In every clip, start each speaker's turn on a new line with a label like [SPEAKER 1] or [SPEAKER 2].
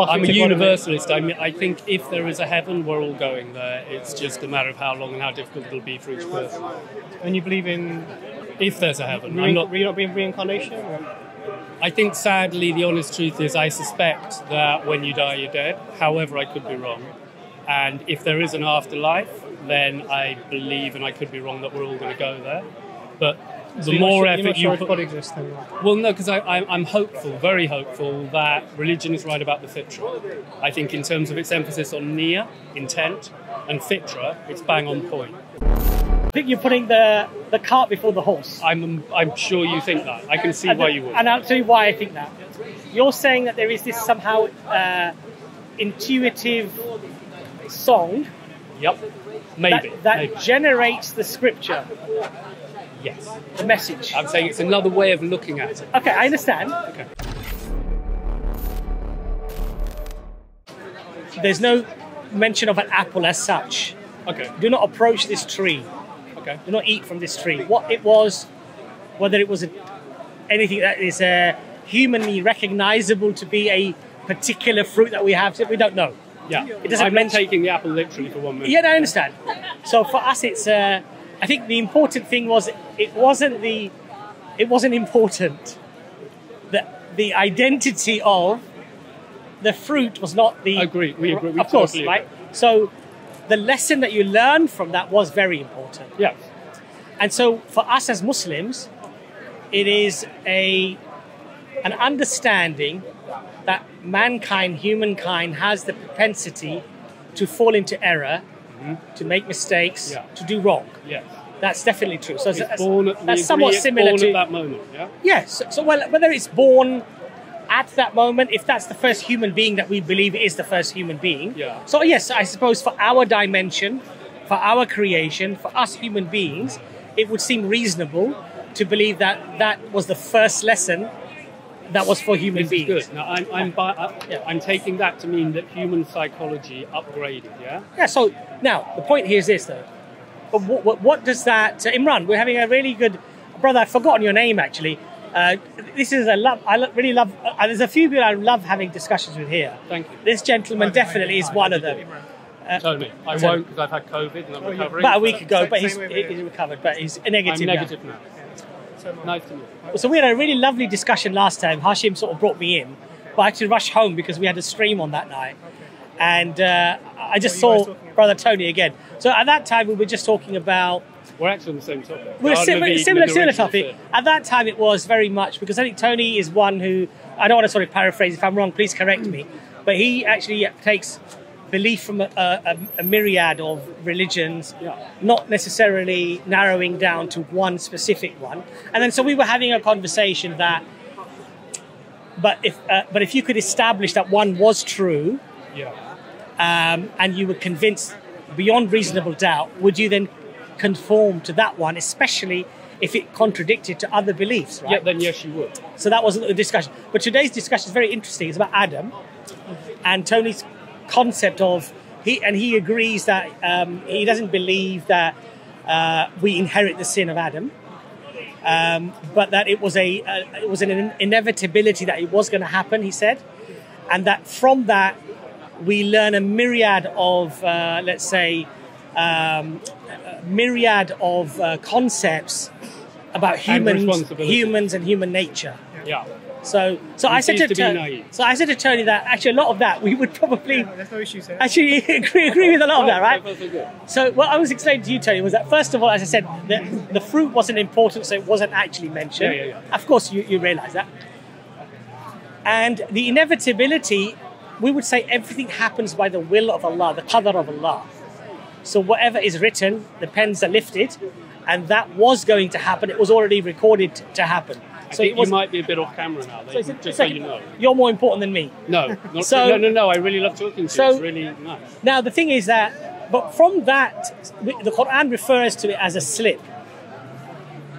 [SPEAKER 1] I'm a universalist. I think if there is a heaven, we're all going there. It's just a matter of how long and how difficult it'll be for each person.
[SPEAKER 2] And you believe in...
[SPEAKER 1] If there's a heaven.
[SPEAKER 2] Will you not be in reincarnation? Or?
[SPEAKER 1] I think, sadly, the honest truth is I suspect that when you die, you're dead. However, I could be wrong. And if there is an afterlife, then I believe, and I could be wrong, that we're all going to go there. But the more effort you put...
[SPEAKER 2] God exists then?
[SPEAKER 1] Well, no, because I'm hopeful, very hopeful, that religion is right about the Fitrah. I think in terms of its emphasis on niyyah, intent, and Fitrah, it's bang on point.
[SPEAKER 3] I think you're putting the cart before the horse.
[SPEAKER 1] I'm sure you think that. I can see why you would.
[SPEAKER 3] And I'll tell you why I think that. You're saying that there is this somehow intuitive song.
[SPEAKER 1] Yep. Maybe.
[SPEAKER 3] That generates the scripture.
[SPEAKER 1] Yes.
[SPEAKER 3] The message.
[SPEAKER 1] I'm saying it's another way of looking at it.
[SPEAKER 3] Okay, I understand.
[SPEAKER 1] Okay.
[SPEAKER 3] There's no mention of an apple as such.
[SPEAKER 1] Okay.
[SPEAKER 3] Do not approach this tree.
[SPEAKER 1] Okay.
[SPEAKER 3] Do not eat from this tree. What it was, whether it was anything that is humanly recognizable to be a particular fruit that we have, we don't know.
[SPEAKER 1] Yeah.
[SPEAKER 3] It doesn't
[SPEAKER 1] I'm not taking the apple literally for 1 minute.
[SPEAKER 3] Yeah, I understand. So for us, it's. I think the important thing was it wasn't important. The identity of the fruit was not the.
[SPEAKER 1] Agree. We agree. We
[SPEAKER 3] of course,
[SPEAKER 1] totally
[SPEAKER 3] right?
[SPEAKER 1] agree.
[SPEAKER 3] So the lesson that you learned from that was very important.
[SPEAKER 1] Yeah.
[SPEAKER 3] And so for us as Muslims, it is an understanding that humankind has the propensity to fall into error, to make mistakes, to do wrong.
[SPEAKER 1] Yeah.
[SPEAKER 3] That's definitely true. So
[SPEAKER 1] that's
[SPEAKER 3] somewhat similar to
[SPEAKER 1] at that moment. Yeah.
[SPEAKER 3] Yes. So whether it's born at that moment, if that's the first human being that we believe is the first human being.
[SPEAKER 1] Yeah.
[SPEAKER 3] So yes, I suppose for our dimension, for our creation, for us human beings, it would seem reasonable to believe that that was the first lesson that was for human beings.
[SPEAKER 1] Good. Now I'm taking that to mean that human psychology upgraded. Yeah.
[SPEAKER 3] Yeah. So now the point here is this, though. But what does that, Imran? We're having a really good brother. I've forgotten your name actually. This is really love. There's a few people I love having discussions with here.
[SPEAKER 1] Thank you.
[SPEAKER 3] This gentleman definitely is one of them.
[SPEAKER 1] Totally. I won't because I've had COVID and I'm recovering.
[SPEAKER 3] About a week ago, but he's recovered. But he's negative.
[SPEAKER 1] I'm negative now. Nice to meet you.
[SPEAKER 3] So we had a really lovely discussion last time. Hashim sort of brought me in, but I had to rush home because we had a stream on that night, and I just saw Brother Tony again. So at that time we were just talking about.
[SPEAKER 1] We're actually on the same topic.
[SPEAKER 3] We're similar topic. At that time, it was very much because I think Tony is one who I don't want to sort of paraphrase. If I'm wrong, please correct me. But he actually takes belief from a myriad of religions, not necessarily narrowing down to one specific one. And then so we were having a conversation that, but if you could establish that one was true, and you were convinced beyond reasonable doubt, would you then conform to that one, especially if it contradicted to other beliefs, right?
[SPEAKER 1] Yeah, then yes, you would.
[SPEAKER 3] So that wasn't the discussion. But today's discussion is very interesting. It's about Adam and Tony's concept of he agrees that he doesn't believe that we inherit the sin of Adam, but that it was an inevitability that it was going to happen. He said, and that from that we learn a myriad of concepts about humans and human nature.
[SPEAKER 1] Yeah.
[SPEAKER 3] So I said to Tony that actually a lot of that we would probably
[SPEAKER 2] there's no issues here.
[SPEAKER 3] Actually agree with a lot of that, right? So what I was explaining to you, Tony, was that first of all, as I said, the fruit wasn't important, so it wasn't actually mentioned.
[SPEAKER 1] Yeah.
[SPEAKER 3] Of course, you realise that. And the inevitability, we would say everything happens by the will of Allah, the qadar of Allah. So whatever is written, the pens are lifted, and that was going to happen. It was already recorded to happen.
[SPEAKER 1] So you might be a bit off camera now, just so you know.
[SPEAKER 3] You're more important than me.
[SPEAKER 1] No. No. I really love talking to you. It's really nice.
[SPEAKER 3] Now, the thing is that, but from that, the Quran refers to it as a slip.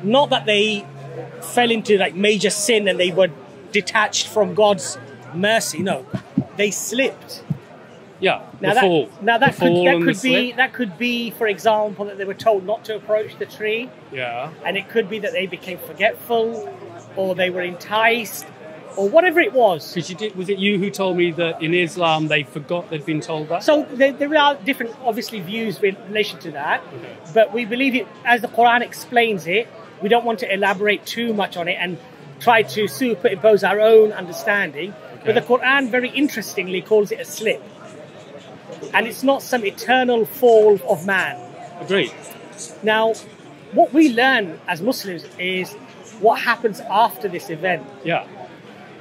[SPEAKER 3] Not that they fell into like major sin and they were detached from God's mercy. No, they slipped.
[SPEAKER 1] Yeah.
[SPEAKER 3] That could be, for example, that they were told not to approach the tree.
[SPEAKER 1] Yeah.
[SPEAKER 3] And it could be that they became forgetful, or they were enticed, or whatever it was.
[SPEAKER 1] Because was it you who told me that in Islam they forgot they'd been told that?
[SPEAKER 3] So there are different, obviously, views in relation to that, but we believe it as the Quran explains it. We don't want to elaborate too much on it and try to superimpose our own understanding. But the Quran, very interestingly, calls it a slip. And it's not some eternal fall of man.
[SPEAKER 1] Agreed.
[SPEAKER 3] Now, what we learn as Muslims is what happens after this event.
[SPEAKER 1] Yeah.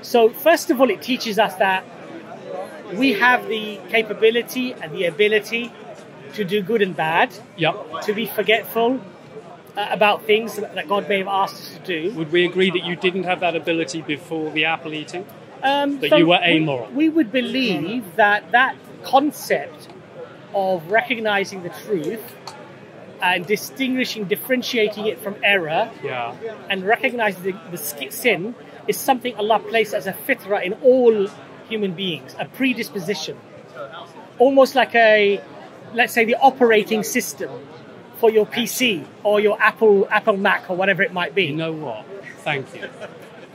[SPEAKER 3] So, first of all, it teaches us that we have the capability and the ability to do good and bad, to be forgetful about things that God may have asked us to do.
[SPEAKER 1] Would we agree that you didn't have that ability before the apple eating? That
[SPEAKER 3] So
[SPEAKER 1] you were amoral?
[SPEAKER 3] We would believe that concept of recognizing the truth and differentiating it from error and recognizing the sin is something Allah placed as a fitrah in all human beings, a predisposition. Almost like let's say the operating system for your PC or your Apple Mac or whatever it might be.
[SPEAKER 1] You know what? Thank you.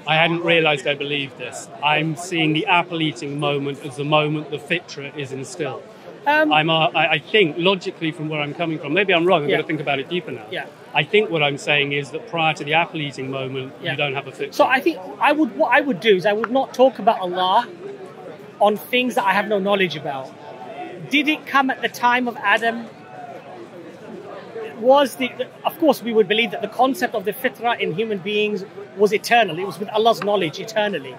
[SPEAKER 1] I hadn't realised I believed this. I'm seeing the apple eating moment as the moment the fitrah is instilled. I think, logically, from where I'm coming from, maybe I'm wrong, I've got to think about it deeper now. I think what I'm saying is that prior to the apple eating moment, you don't have a fitrah.
[SPEAKER 3] So I think what I would do is I would not talk about Allah on things that I have no knowledge about. Did it come at the time of Adam? Of course, we would believe that the concept of the fitrah in human beings was eternal. It was with Allah's knowledge eternally.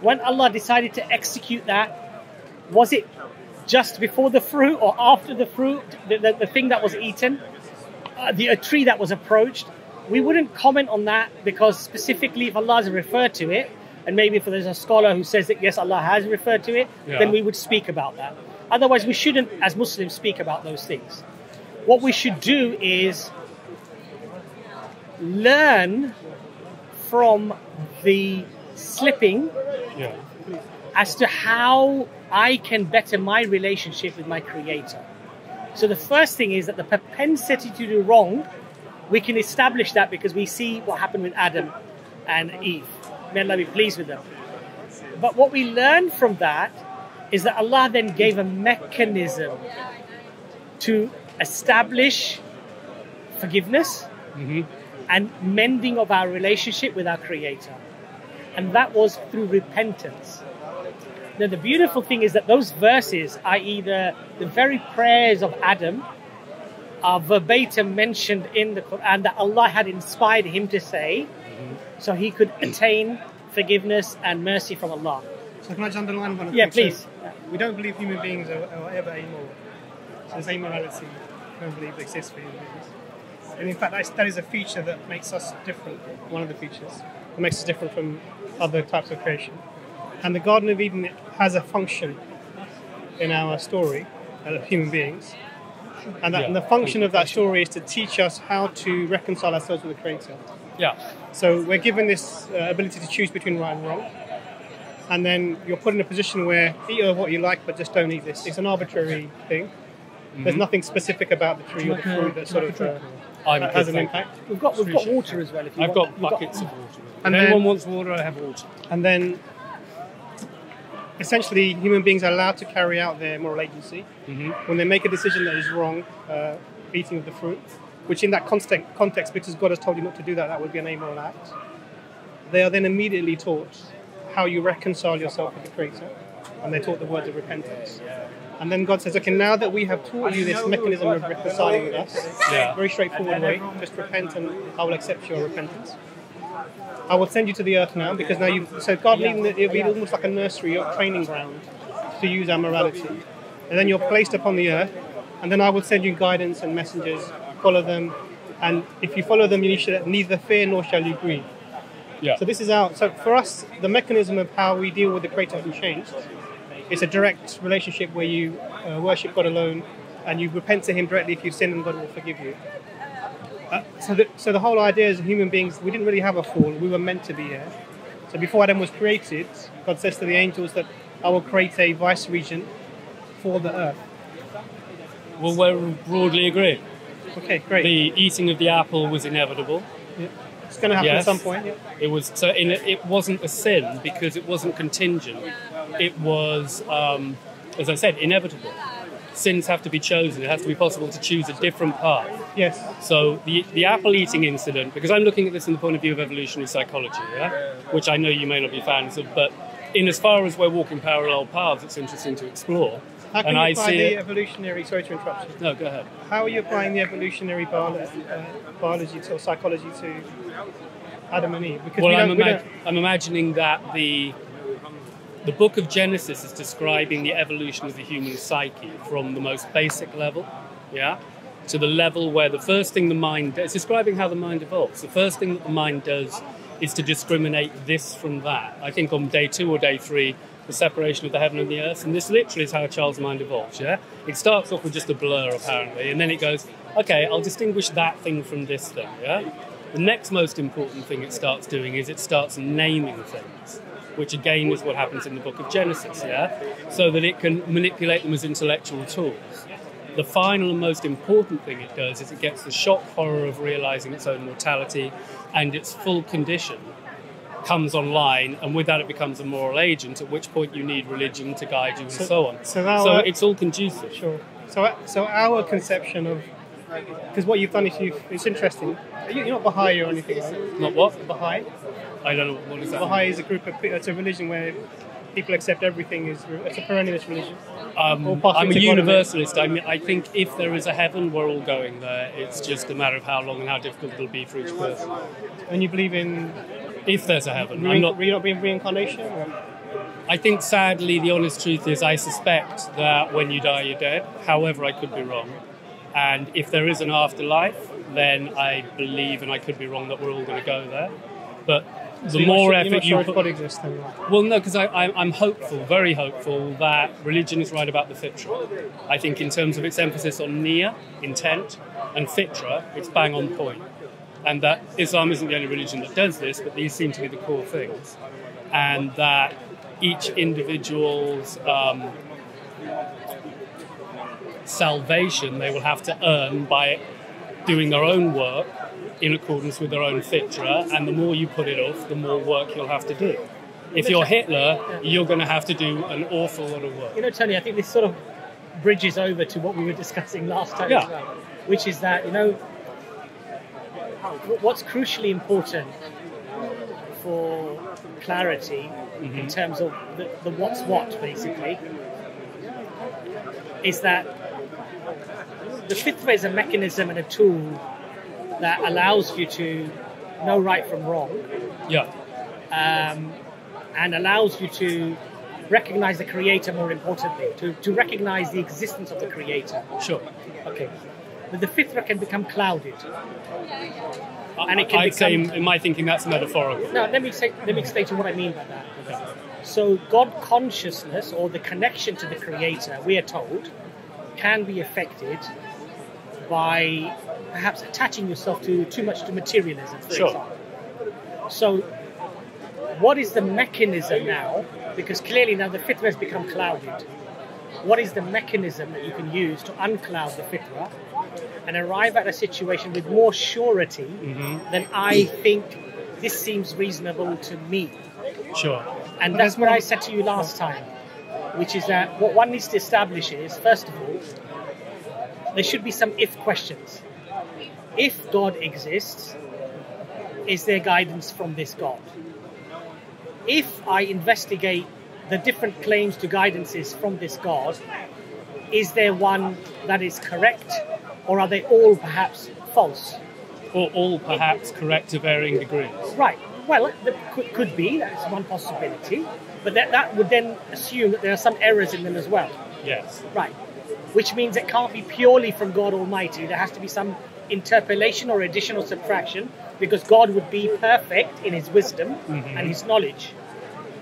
[SPEAKER 3] When Allah decided to execute that, was it just before the fruit or after the fruit, the thing that was eaten, a tree that was approached? We wouldn't comment on that because specifically if Allah has referred to it, and maybe if there's a scholar who says that yes, Allah has referred to it, then we would speak about that. Otherwise, we shouldn't, as Muslims, speak about those things. What we should do is learn from the slipping as to how I can better my relationship with my Creator. So the first thing is that the propensity to do wrong, we can establish that because we see what happened with Adam and Eve. May Allah be pleased with them. But what we learn from that is that Allah then gave a mechanism to establish forgiveness and mending of our relationship with our Creator. And that was through repentance. Now, the beautiful thing is that those verses, i.e. the very prayers of Adam, are verbatim mentioned in the Quran that Allah had inspired him to say, so he could attain forgiveness and mercy from Allah.
[SPEAKER 2] So can I just underline one of
[SPEAKER 3] Yeah, please.
[SPEAKER 2] So we don't believe human beings are ever amoral. So there's amorality. We don't believe exists for human beings. And in fact, that is a feature that makes us different. One of the features that makes us different from other types of creation. And the Garden of Eden has a function in our story of human beings. And the function of that story is to teach us how to reconcile ourselves with the Creator. So we're given this ability to choose between right and wrong. And then you're put in a position where eat what you like, but just don't eat this. It's an arbitrary thing. There's nothing specific about the tree or the fruit that sort of has an impact.
[SPEAKER 3] We've got water as well. If you
[SPEAKER 1] I've
[SPEAKER 3] want.
[SPEAKER 1] got buckets of water.
[SPEAKER 2] And
[SPEAKER 1] if
[SPEAKER 2] then,
[SPEAKER 1] anyone wants water, I have water.
[SPEAKER 2] And then, essentially, human beings are allowed to carry out their moral agency. When they make a decision that is wrong, eating of the fruit, which in that context, because God has told you not to do that, that would be an amoral act. They are then immediately taught how you reconcile yourself with the Creator, and they're taught the words of repentance. And then God says, okay, now that we have taught you this mechanism of reconciling with us, very straightforward way, just repent and I will accept your repentance. I will send you to the earth now, because now so God, it will be almost like a nursery or training ground to use our morality. And then you're placed upon the earth, and then I will send you guidance and messengers, follow them, and if you follow them, you should neither fear nor shall you grieve. So this is so for us, the mechanism of how we deal with the Creator hasn't changed. It's a direct relationship where you worship God alone and you repent to Him directly if you've sinned, and God will forgive you. So the whole idea is human beings, we didn't really have a fall, we were meant to be here. So before Adam was created, God says to the angels that I will create a vice regent for the earth.
[SPEAKER 1] Well, we broadly agree.
[SPEAKER 2] Okay, great.
[SPEAKER 1] The eating of the apple was inevitable.
[SPEAKER 2] It's going to happen at some point. Yeah.
[SPEAKER 1] It was. So it wasn't a sin because it wasn't contingent. It was, as I said, inevitable. Sins have to be chosen. It has to be possible to choose a different path.
[SPEAKER 2] Yes.
[SPEAKER 1] So the apple eating incident, because I'm looking at this from the point of view of evolutionary psychology, which I know you may not be fans of, but in as far as we're walking parallel paths, it's interesting to explore.
[SPEAKER 2] How can you apply the evolutionary? Sorry to interrupt you.
[SPEAKER 1] No, go ahead.
[SPEAKER 2] How are you applying the evolutionary biology or psychology to Adam and Eve? Because
[SPEAKER 1] I'm imagining that the book of Genesis is describing the evolution of the human psyche from the most basic level, to the level where the first thing the mind does, it's describing how the mind evolves. The first thing that the mind does is to discriminate this from that. I think on day 2 or day 3, the separation of the heaven and the earth, and this literally is how a child's mind evolves, It starts off with just a blur, apparently, and then it goes, okay, I'll distinguish that thing from this thing, The next most important thing it starts doing is it starts naming things, which again is what happens in the book of Genesis, so that it can manipulate them as intellectual tools. The final and most important thing it does is it gets the shock horror of realizing its own mortality, and its full condition comes online, and with that it becomes a moral agent, at which point you need religion to guide you and so on. So it's all conducive.
[SPEAKER 2] Sure. So our conception of, because what you've done is it's interesting. You're not Baha'i or anything, right?
[SPEAKER 1] Not what?
[SPEAKER 2] Baha'i?
[SPEAKER 1] I don't know what is that.
[SPEAKER 2] Baha'i is a group of it's a religion where people accept everything. It's a perennialist religion.
[SPEAKER 1] I'm a universalist. I think if there is a heaven, we're all going there. It's just a matter of how long and how difficult it'll be for each person.
[SPEAKER 2] And you believe in...
[SPEAKER 1] If there's a heaven.
[SPEAKER 2] You're not being reincarnation? Or?
[SPEAKER 1] I think, sadly, the honest truth is I suspect that when you die, you're dead. However, I could be wrong. And if there is an afterlife, then I believe, and I could be wrong, that we're all going to go there. But the more effort you put...
[SPEAKER 2] God exists then, right?
[SPEAKER 1] Well, no, because I'm hopeful, very hopeful, that religion is right about the Fitrah. I think in terms of its emphasis on niyyah, intent, and Fitrah, it's bang on point. And that Islam isn't the only religion that does this, but these seem to be the core things. And that each individual's salvation they will have to earn by doing their own work in accordance with their own Fitrah, and the more you put it off, the more work you'll have to do. If you're Hitler, you're going to have to do an awful lot of work.
[SPEAKER 3] Tony, I think this sort of bridges over to what we were discussing last time as well, which is that, what's crucially important for clarity in terms of the what's what, basically, is that the Fitrah is a mechanism and a tool that allows you to know right from wrong, and allows you to recognize the Creator, more importantly, to recognize the existence of the Creator.
[SPEAKER 1] Sure.
[SPEAKER 3] Okay. But the Fitrah can become clouded. And it can
[SPEAKER 1] I'd say, in my thinking, that's metaphorical.
[SPEAKER 3] No, let me explain to you what I mean by that. Okay. So God consciousness, or the connection to the Creator, we are told, can be affected by perhaps attaching yourself too much to materialism, for example. So what is the mechanism now? Because clearly now the Fitrah has become clouded. What is the mechanism that you can use to uncloud the Fitrah and arrive at a situation with more surety than I think this seems reasonable to me?
[SPEAKER 1] Sure.
[SPEAKER 3] And that's what I said to you last time, which is that what one needs to establish is, first of all, there should be some if questions. If God exists, is there guidance from this God? If I investigate the different claims to guidances from this God, is there one that is correct, or are they all perhaps false?
[SPEAKER 1] Or all perhaps correct to varying degrees.
[SPEAKER 3] Right. Well, that could be. That's one possibility. But that would then assume that there are some errors in them as well.
[SPEAKER 1] Yes.
[SPEAKER 3] Right. Which means it can't be purely from God Almighty. There has to be some interpolation or additional subtraction, because God would be perfect in his wisdom and his knowledge.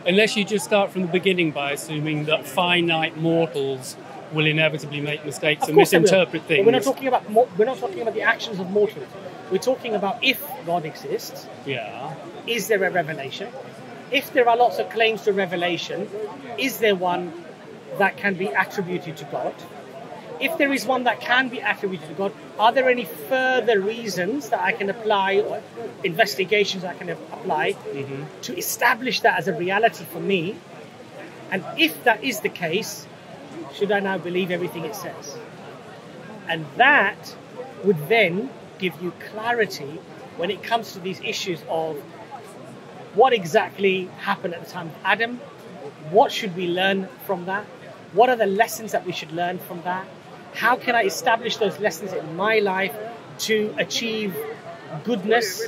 [SPEAKER 1] Unless you just start from the beginning by assuming that finite mortals will inevitably make mistakes and misinterpret things.
[SPEAKER 3] But we're not talking about the actions of mortals. We're talking about if God exists.
[SPEAKER 1] Yeah.
[SPEAKER 3] Is there a revelation? If there are lots of claims to revelation, is there one that can be attributed to God? if there is one that can be attributed to God, are there any further reasons that I can apply or investigations I can apply to establish that as a reality for me? And if that is the case, should I now believe everything it says? And that would then give you clarity when it comes to these issues of what exactly happened at the time of Adam, what should we learn from that, what are the lessons that we should learn from that, how can I establish those lessons in my life to achieve goodness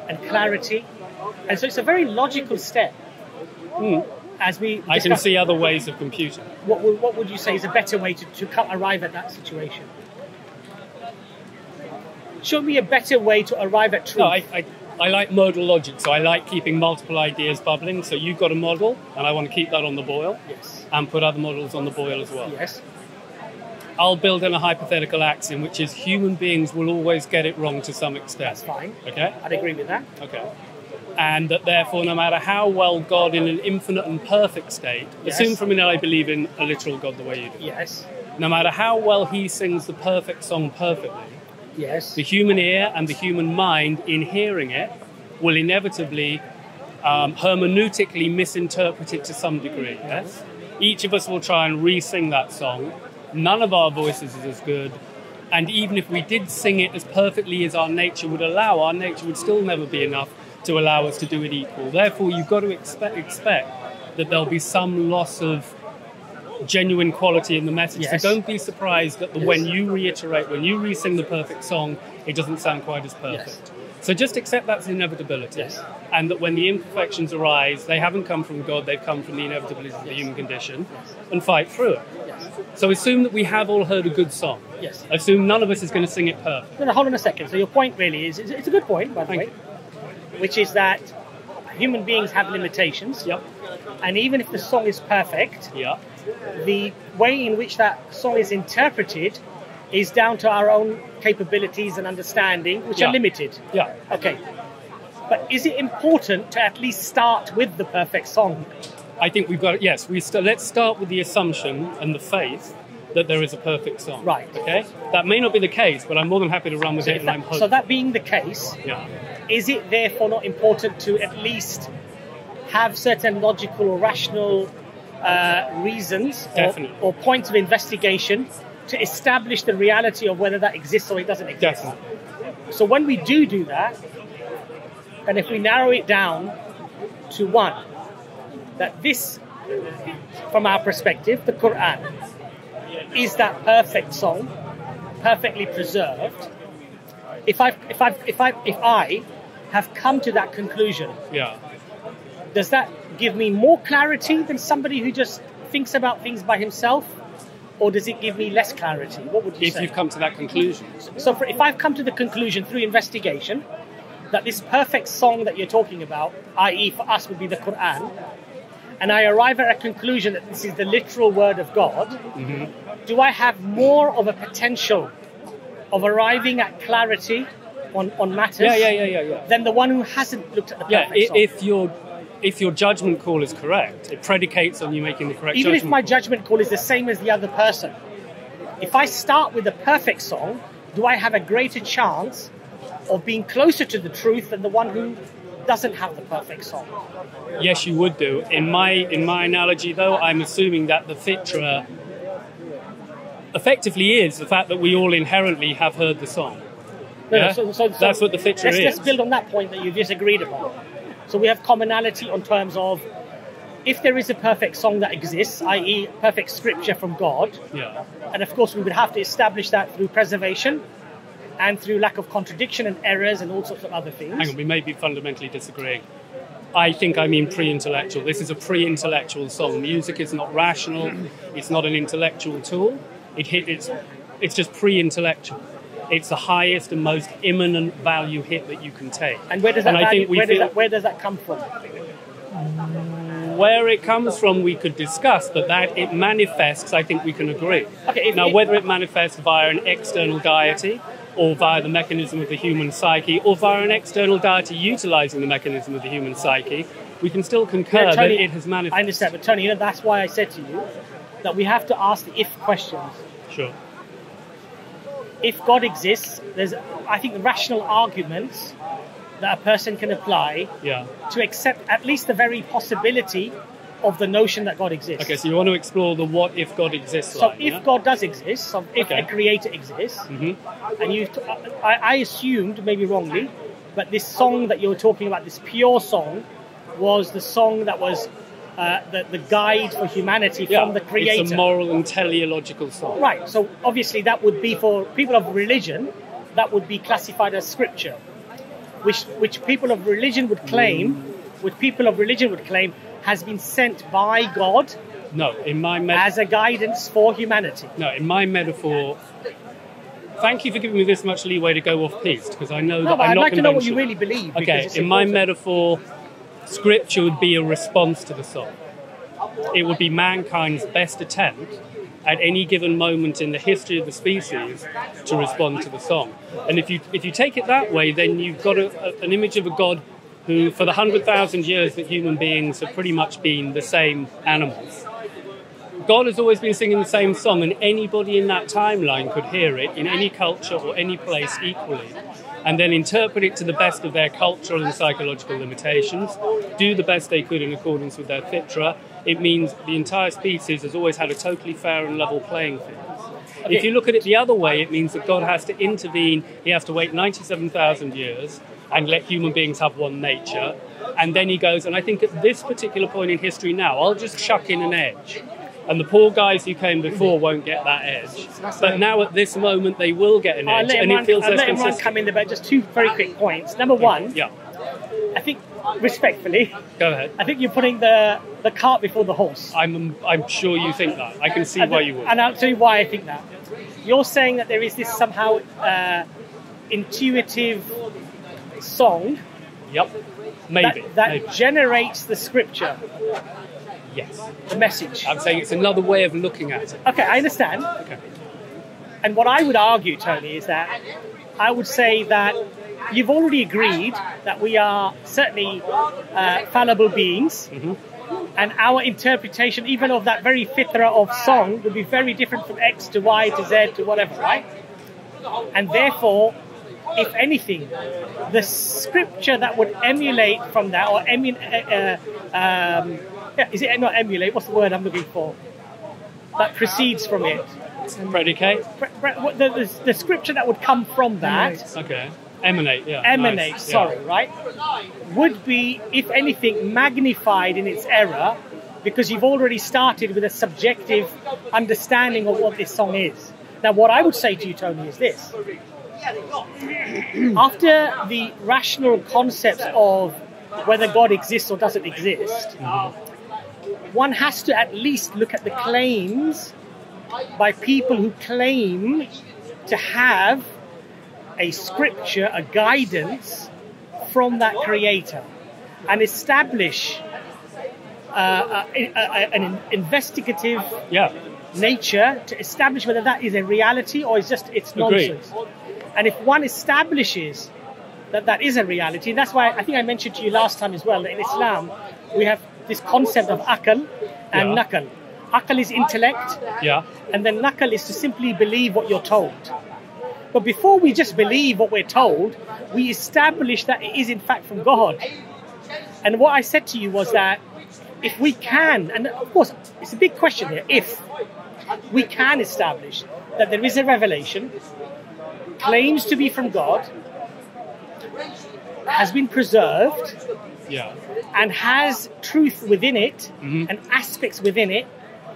[SPEAKER 3] and clarity. And so it's a very logical step. As we
[SPEAKER 1] I can see other ways of computing.
[SPEAKER 3] What would you say is a better way to arrive at that situation? Show me a better way to arrive at truth.
[SPEAKER 1] No, I like modal logic, so I like keeping multiple ideas bubbling. So you've got a model, and I want to keep that on the boil,
[SPEAKER 3] Yes.
[SPEAKER 1] and put other models on the boil as well.
[SPEAKER 3] Yes.
[SPEAKER 1] I'll build in a hypothetical axiom, which is human beings will always get it wrong to some extent.
[SPEAKER 3] That's fine.
[SPEAKER 1] Okay?
[SPEAKER 3] I'd agree with that.
[SPEAKER 1] Okay. And that therefore, no matter how well God in an infinite and perfect state,
[SPEAKER 3] Yes.
[SPEAKER 1] assume for a minute I believe in a literal God the way you do.
[SPEAKER 3] Yes.
[SPEAKER 1] No matter how well he sings the perfect song perfectly,
[SPEAKER 3] Yes.
[SPEAKER 1] the human ear and the human mind in hearing it will inevitably hermeneutically misinterpret it to some degree. Yes? Each of us will try and re-sing that song. None of our voices is as good. And even if we did sing it as perfectly as our nature would allow, our nature would still never be enough to allow us to do it equal. Therefore, you've got to expect that there'll be some loss of genuine quality in the message.
[SPEAKER 3] Yes.
[SPEAKER 1] So don't be surprised that when you re-sing the perfect song, it doesn't sound quite as perfect.
[SPEAKER 3] Yes.
[SPEAKER 1] So just accept that's inevitability.
[SPEAKER 3] Yes.
[SPEAKER 1] And that when the imperfections arise, they haven't come from God, they've come from the inevitability of the human condition, and fight through it.
[SPEAKER 3] Yes.
[SPEAKER 1] So assume that we have all heard a good song.
[SPEAKER 3] Yes.
[SPEAKER 1] Assume none of us is going to sing it perfect.
[SPEAKER 3] No, hold on a second. So your point really is, it's a good point, by the way, which is that human beings have limitations.
[SPEAKER 1] Yep.
[SPEAKER 3] And even if the song is perfect,
[SPEAKER 1] Yeah.
[SPEAKER 3] the way in which that song is interpreted is down to our own capabilities and understanding, which are limited.
[SPEAKER 1] Yeah.
[SPEAKER 3] Okay. But is it important to at least start with the perfect song?
[SPEAKER 1] I think we've got, yes, let's start with the assumption and the faith that there is a perfect song.
[SPEAKER 3] Right.
[SPEAKER 1] Okay? That may not be the case, but I'm more than happy to run with it, and I'm hopeful.
[SPEAKER 3] So that being the case,
[SPEAKER 1] Yeah.
[SPEAKER 3] is it therefore not important to at least have certain logical or rational reasons or points of investigation to establish the reality of whether that exists or it doesn't exist?
[SPEAKER 1] Definitely.
[SPEAKER 3] So when we do that, and if we narrow it down to one, that this, from our perspective, the Quran, is that perfect song, perfectly preserved. If I have come to that conclusion, does that give me more clarity than somebody who just thinks about things by himself, or does it give me less clarity? What would you say?
[SPEAKER 1] If you've come to that conclusion.
[SPEAKER 3] So if I've come to the conclusion through investigation that this perfect song that you're talking about, i.e. for us would be the Quran, and I arrive at a conclusion that this is the literal word of God, do I have more of a potential of arriving at clarity on matters than the one who hasn't looked at the perfect song?
[SPEAKER 1] If your judgment call is correct, it predicates on you making the correct
[SPEAKER 3] Even
[SPEAKER 1] judgment
[SPEAKER 3] if my
[SPEAKER 1] call.
[SPEAKER 3] judgment call is the same as the other person, if I start with the perfect song, do I have a greater chance of being closer to the truth than the one who doesn't have the perfect song?
[SPEAKER 1] Yes, you would do. In my analogy, though, I'm assuming that the Fitrah effectively is the fact that we all inherently have heard the song.
[SPEAKER 3] No, so
[SPEAKER 1] that's what the Fitrah is.
[SPEAKER 3] Let's build on that point that you disagreed upon. So we have commonality on terms of if there is a perfect song that exists, i.e. perfect scripture from God, and of course we would have to establish that through preservation and through lack of contradiction and errors and all sorts of other things.
[SPEAKER 1] Hang on, we may be fundamentally disagreeing. I think I mean pre-intellectual. This is a pre-intellectual song. Music is not rational. It's not an intellectual tool. It's just pre-intellectual. It's the highest and most imminent value hit that you can take.
[SPEAKER 3] And where does that where does that come from?
[SPEAKER 1] Where it comes from, we could discuss, but that it manifests, I think we can agree.
[SPEAKER 3] Okay,
[SPEAKER 1] whether it manifests via an external deity, or via the mechanism of the human psyche, or via an external deity utilizing the mechanism of the human psyche, we can still concur that it has manifested.
[SPEAKER 3] I understand, but Tony, that's why I said to you that we have to ask the if questions.
[SPEAKER 1] Sure.
[SPEAKER 3] If God exists, there's, I think, rational arguments that a person can apply to accept at least the very possibility of the notion that God exists.
[SPEAKER 1] Okay, so you want to explore the what if God exists
[SPEAKER 3] So
[SPEAKER 1] line,
[SPEAKER 3] if God does exist, so if a creator exists, and I assumed, maybe wrongly, but this song that you're talking about, this pure song, was the song that was the guide for humanity from the creator.
[SPEAKER 1] It's a moral and teleological song.
[SPEAKER 3] Right, so obviously that would be for people of religion, that would be classified as scripture, which people of religion would claim, has been sent by God.
[SPEAKER 1] No, in my
[SPEAKER 3] as a guidance for humanity.
[SPEAKER 1] No, in my metaphor. Thank you for giving me this much leeway to go off piste, because I know that I'm not
[SPEAKER 3] I'd like to know what you
[SPEAKER 1] conventional.
[SPEAKER 3] really believe.
[SPEAKER 1] Okay, in my metaphor, scripture would be a response to the song. It would be mankind's best attempt at any given moment in the history of the species to respond to the song. And if you take it that way, then you've got an image of a God who, for the 100,000 years that human beings have pretty much been the same animals, God has always been singing the same song, and anybody in that timeline could hear it in any culture or any place equally, and then interpret it to the best of their cultural and psychological limitations, do the best they could in accordance with their Fitrah. It means the entire species has always had a totally fair and level playing field. Okay. If you look at it the other way, it means that God has to intervene. He has to wait 97,000 years and let human beings have one nature. And then he goes, and I think at this particular point in history now, I'll just chuck in an edge. And the poor guys who came before won't get that edge. But now at this moment, they will get an edge, and it feels less consistent.
[SPEAKER 3] Let him come in there, but just two very quick points. Number one, I think, respectfully,
[SPEAKER 1] go ahead.
[SPEAKER 3] I think you're putting the cart before the horse.
[SPEAKER 1] I'm sure you think that. I can see why you would.
[SPEAKER 3] And I'll tell you why I think that. You're saying that there is this somehow intuitive song that generates the scripture.
[SPEAKER 1] Yes.
[SPEAKER 3] The message.
[SPEAKER 1] I'm saying it's another way of looking at it.
[SPEAKER 3] Okay, I understand.
[SPEAKER 1] Okay.
[SPEAKER 3] And what I would argue, Tony, is that I would say that you've already agreed that we are certainly fallible beings, and our interpretation, even of that very fitrah of song, would be very different from X to Y to Z to whatever, right? And therefore, if anything, the scripture that would emulate from that, or is it not emulate? What's the word I'm looking for? That precedes from it.
[SPEAKER 1] Predicate?
[SPEAKER 3] The scripture that would come from that.
[SPEAKER 1] Okay. Emanate, yeah.
[SPEAKER 3] Emanate,
[SPEAKER 1] nice.
[SPEAKER 3] sorry, right? Would be, if anything, magnified in its error, because you've already started with a subjective understanding of what this song is. Now, what I would say to you, Tony, is this. After the rational concepts of whether God exists or doesn't exist, one has to at least look at the claims by people who claim to have a scripture, a guidance from that creator, and establish an investigative nature to establish whether that is a reality or it's nonsense. And if one establishes that that is a reality, and that's why I think I mentioned to you last time as well, that in Islam we have this concept of akal and nakal. Akal is intellect, and then nakal is to simply believe what you're told. But before we just believe what we're told, we establish that it is in fact from God. And what I said to you was that if we can, and of course it's a big question here, if we can establish that there is a revelation, claims to be from God, has been preserved, and has truth within it, and aspects within it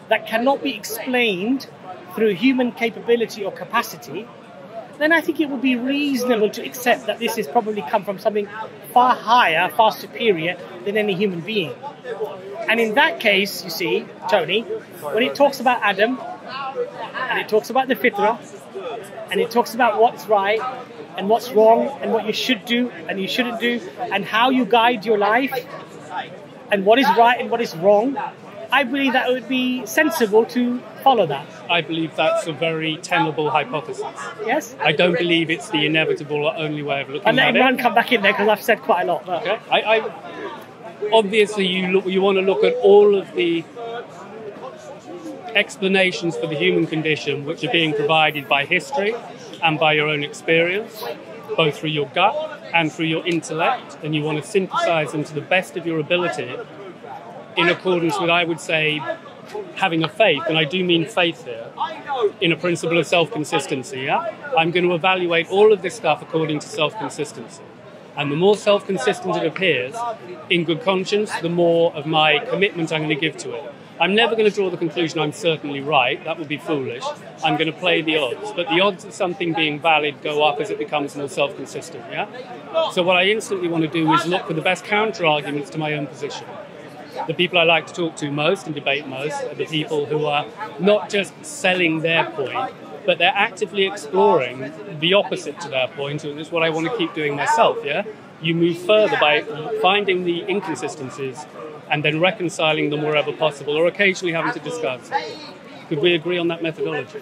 [SPEAKER 3] that cannot be explained through human capability or capacity, then I think it would be reasonable to accept that this has probably come from something far higher, far superior than any human being. And in that case, you see, Tony, when it talks about Adam, and it talks about the fitrah, and it talks about what's right and what's wrong and what you should do and you shouldn't do and how you guide your life and what is right and what is wrong, I believe that it would be sensible to follow that.
[SPEAKER 1] I believe that's a very tenable hypothesis.
[SPEAKER 3] Yes?
[SPEAKER 1] I don't believe it's the inevitable or only way of looking at it.
[SPEAKER 3] And let Imran come back in there because I've said quite a lot. But.
[SPEAKER 1] Okay. I obviously, you want to look at all of the explanations for the human condition which are being provided by history and by your own experience, both through your gut and through your intellect, and you want to synthesize them to the best of your ability in accordance with, I would say, having a faith, and I do mean faith here, in a principle of self-consistency, yeah? I'm going to evaluate all of this stuff according to self-consistency. And the more self-consistent it appears, in good conscience, the more of my commitment I'm going to give to it. I'm never going to draw the conclusion I'm certainly right. That would be foolish. I'm going to play the odds. But the odds of something being valid go up as it becomes more self-consistent, yeah? So what I instantly want to do is look for the best counter-arguments to my own position. The people I like to talk to most and debate most are the people who are not just selling their point, but they're actively exploring the opposite to their point, and it's what I want to keep doing myself, yeah? You move further by finding the inconsistencies and then reconciling them wherever possible, or occasionally having to discuss. Could we agree on that methodology?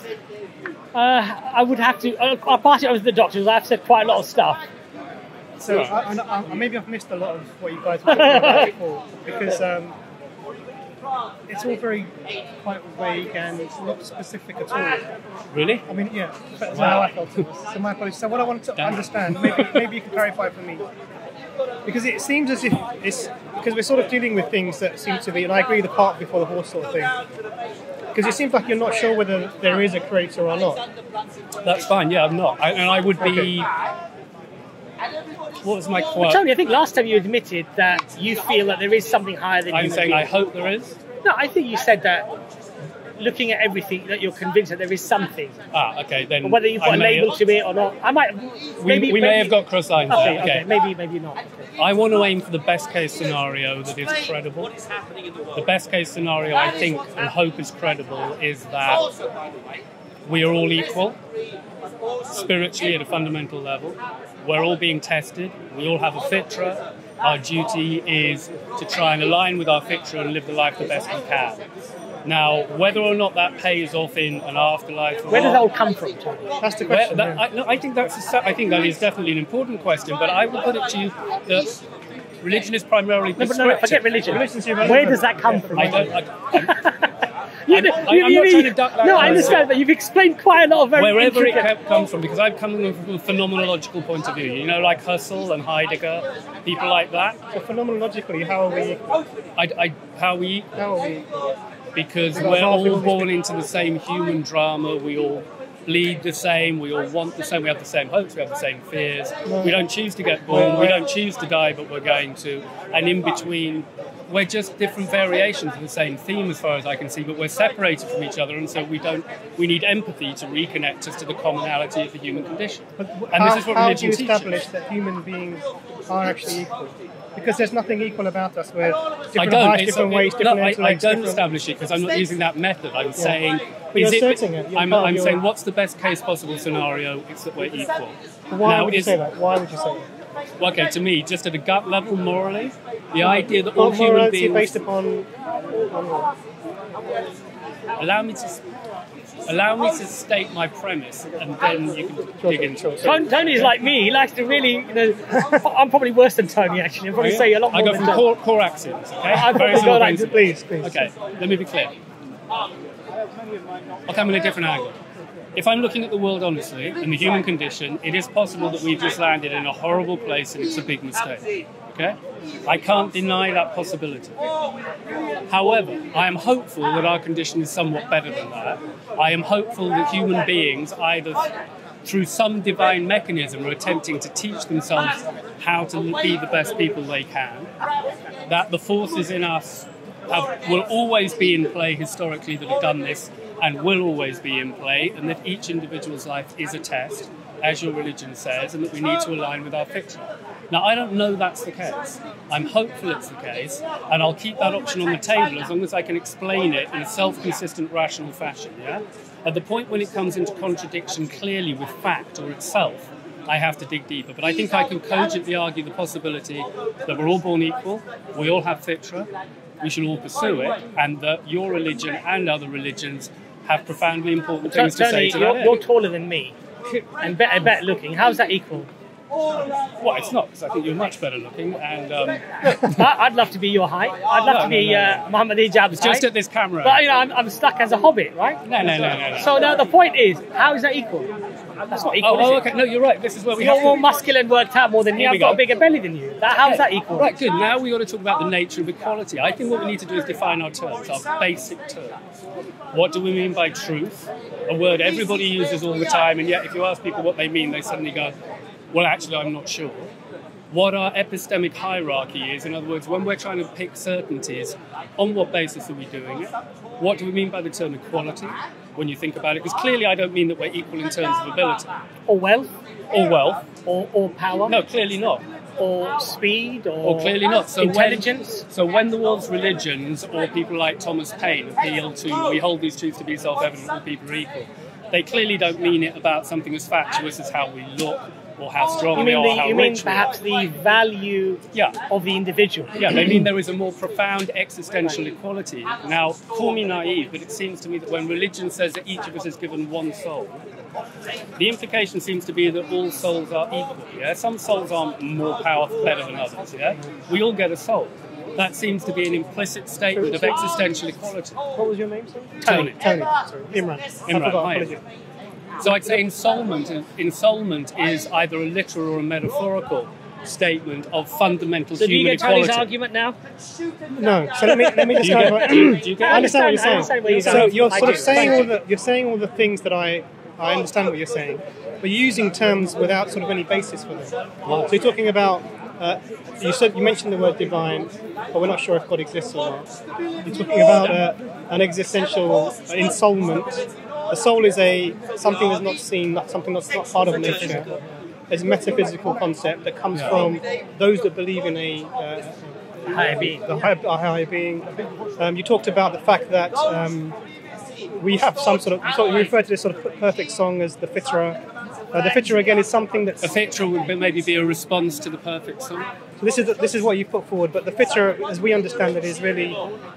[SPEAKER 3] I would have to. I'll pass it over to the doctors. I've said quite a lot of stuff.
[SPEAKER 2] So maybe I've missed a lot of what you guys were talking about before, because it's all very quite vague and it's not specific at all.
[SPEAKER 1] Really?
[SPEAKER 2] I mean, yeah, that's how I felt it was. So my apologies. So what I wanted to understand, maybe you can clarify for me, because it seems as if it's, because we're sort of dealing with things that seem to be, and I agree, the cart before the horse sort of thing, because it seems like you're not sure whether there is a creator or not.
[SPEAKER 1] That's fine, yeah, I'm not. And I would be...
[SPEAKER 2] Okay.
[SPEAKER 1] What was my quote?
[SPEAKER 3] Tony, I think last time you admitted that you feel that there is something higher than you.
[SPEAKER 1] I'm saying I hope there is.
[SPEAKER 3] No, I think you said that looking at everything, that you're convinced that there is something.
[SPEAKER 1] Okay, then.
[SPEAKER 3] Whether you put a label to it or not. I might.
[SPEAKER 1] We may have got cross lines there.
[SPEAKER 3] Okay, maybe not. Okay.
[SPEAKER 1] I want to aim for the best case scenario that is credible. The best case scenario I think and hope is credible is that we are all equal, spiritually at a fundamental level. We're all being tested. We all have a fitrah. Our duty is to try and align with our fitrah and live the life the best we can. Now, whether or not that pays off in an afterlife,
[SPEAKER 3] where does that all come from, Tony?
[SPEAKER 2] That's the question.
[SPEAKER 1] I think that is definitely an important question. But I would put it to you that religion is primarily prescriptive.
[SPEAKER 3] No, forget religion. Where does that come from?
[SPEAKER 1] I'm not trying to duck that.
[SPEAKER 3] No, I understand, but you've explained quite a lot of very
[SPEAKER 1] wherever
[SPEAKER 3] intricate...
[SPEAKER 1] it comes from, because I've come from a phenomenological point of view. You know, like Husserl and Heidegger, people like that.
[SPEAKER 2] So phenomenologically, how are we equal?
[SPEAKER 1] How are we equal?
[SPEAKER 2] How are we equal?
[SPEAKER 1] Because we're all born into the same human drama. We all bleed the same. We all want the same. We have the same hopes. We have the same fears. We don't choose to get born. We don't choose to die, but we're going to. And in between, we're just different variations of the same theme as far as I can see, but we're separated from each other, and so we need empathy to reconnect us to the commonality of the human condition. And this is what religion teaches.
[SPEAKER 2] How do you establish that human beings are actually equal? Because there's nothing equal about us. We're different heights, different weights, different intellects.
[SPEAKER 1] I don't establish it because I'm not using that method. I'm saying...
[SPEAKER 2] I'm
[SPEAKER 1] saying what's the best case possible scenario? It's that we're equal.
[SPEAKER 2] Why would you say that? Why would you say that?
[SPEAKER 1] Well, okay, to me, just at a gut level, morally, the idea that all human beings...
[SPEAKER 2] based upon what?
[SPEAKER 1] Allow me to state my premise, and then you can dig into it.
[SPEAKER 3] Tony's like me. He likes to really, I'm probably worse than Tony, actually. I'll probably say a lot more
[SPEAKER 1] than Tony. I go from core axioms, okay?
[SPEAKER 3] I probably go like, please.
[SPEAKER 1] Okay, let me be clear. I'll come in a different angle. If I'm looking at the world honestly, and the human condition, it is possible that we've just landed in a horrible place and it's a big mistake. Okay? I can't deny that possibility. However, I am hopeful that our condition is somewhat better than that. I am hopeful that human beings, either through some divine mechanism, are attempting to teach themselves how to be the best people they can, that the forces in us will always be in play historically that have done this and will always be in play, and that each individual's life is a test, as your religion says, and that we need to align with our fitrah. Now, I don't know that's the case. I'm hopeful it's the case, and I'll keep that option on the table as long as I can explain it in a self-consistent, rational fashion, yeah? At the point when it comes into contradiction clearly with fact or itself, I have to dig deeper. But I think I can cogently argue the possibility that we're all born equal, we all have fitrah, we should all pursue it, and that your religion and other religions have profoundly important things to say to that.
[SPEAKER 3] You're taller than me and better looking. How's that equal?
[SPEAKER 1] Well, it's not, because I think you're much better looking, and
[SPEAKER 3] I'd love to be your height. I'd love to be Muhammad Ijab's height.
[SPEAKER 1] just at this camera.
[SPEAKER 3] But, you know, I'm stuck as a hobbit, right?
[SPEAKER 1] No.
[SPEAKER 3] So now the point is, how is that equal? That's not equal, is it?
[SPEAKER 1] Okay. No, you're right. This is where we
[SPEAKER 3] You're
[SPEAKER 1] have
[SPEAKER 3] more
[SPEAKER 1] to...
[SPEAKER 3] muscular and worked out more than me.
[SPEAKER 1] Here we
[SPEAKER 3] I've got
[SPEAKER 1] go.
[SPEAKER 3] a bigger belly than you. How's that equal?
[SPEAKER 1] Right, good. Now we got to talk about the nature of equality. I think what we need to do is define our terms, our basic terms. What do we mean by truth? A word everybody uses all the time, and yet if you ask people what they mean, they suddenly go, well, actually, I'm not sure. What our epistemic hierarchy is, in other words, when we're trying to pick certainties, on what basis are we doing it? What do we mean by the term equality when you think about it? Because clearly I don't mean that we're equal in terms of ability.
[SPEAKER 3] Or wealth?
[SPEAKER 1] Or wealth.
[SPEAKER 3] Or power?
[SPEAKER 1] No, clearly not.
[SPEAKER 3] Or speed? Or
[SPEAKER 1] clearly not. So
[SPEAKER 3] intelligence?
[SPEAKER 1] When the world's religions or people like Thomas Paine appeal to, we hold these truths to be self-evident that people are equal, they clearly don't mean it about something as fatuous as how we look, or how strong we are, or how
[SPEAKER 3] you
[SPEAKER 1] rich
[SPEAKER 3] mean perhaps the value of the individual?
[SPEAKER 1] Yeah, they mean there is a more profound existential equality. Now, call me naive, but it seems to me that when religion says that each of us is given one soul, the implication seems to be that all souls are equal. Yeah, some souls are more powerful, better than others. Yeah, we all get a soul. That seems to be an implicit statement of existential equality.
[SPEAKER 2] What was your name, sir?
[SPEAKER 1] Tony.
[SPEAKER 2] Sorry, Imran.
[SPEAKER 1] Imran, So I'd say ensoulment is either a literal or a metaphorical statement of fundamental
[SPEAKER 3] So do you
[SPEAKER 1] human
[SPEAKER 3] get Tony's
[SPEAKER 1] equality.
[SPEAKER 3] argument now?
[SPEAKER 2] No. So let me just go. I understand what you're saying. So you're sort of saying all the things that I understand what you're saying, but you're using terms without sort of any basis for them. So you're talking about. You mentioned the word divine, but we're not sure if God exists or not. You're talking about an existential ensoulment. The soul is something that's not seen, something that's not part of nature. It's a metaphysical concept that comes from those that believe in a
[SPEAKER 3] Higher being.
[SPEAKER 2] a higher being. You talked about the fact that we have some sort of. You referred to this sort of perfect song as the Fitrah. The Fitrah again is something that's.
[SPEAKER 1] A Fitrah would maybe be a response to the perfect song.
[SPEAKER 2] So this is what you put forward, but the Fitrah, as we understand it, is really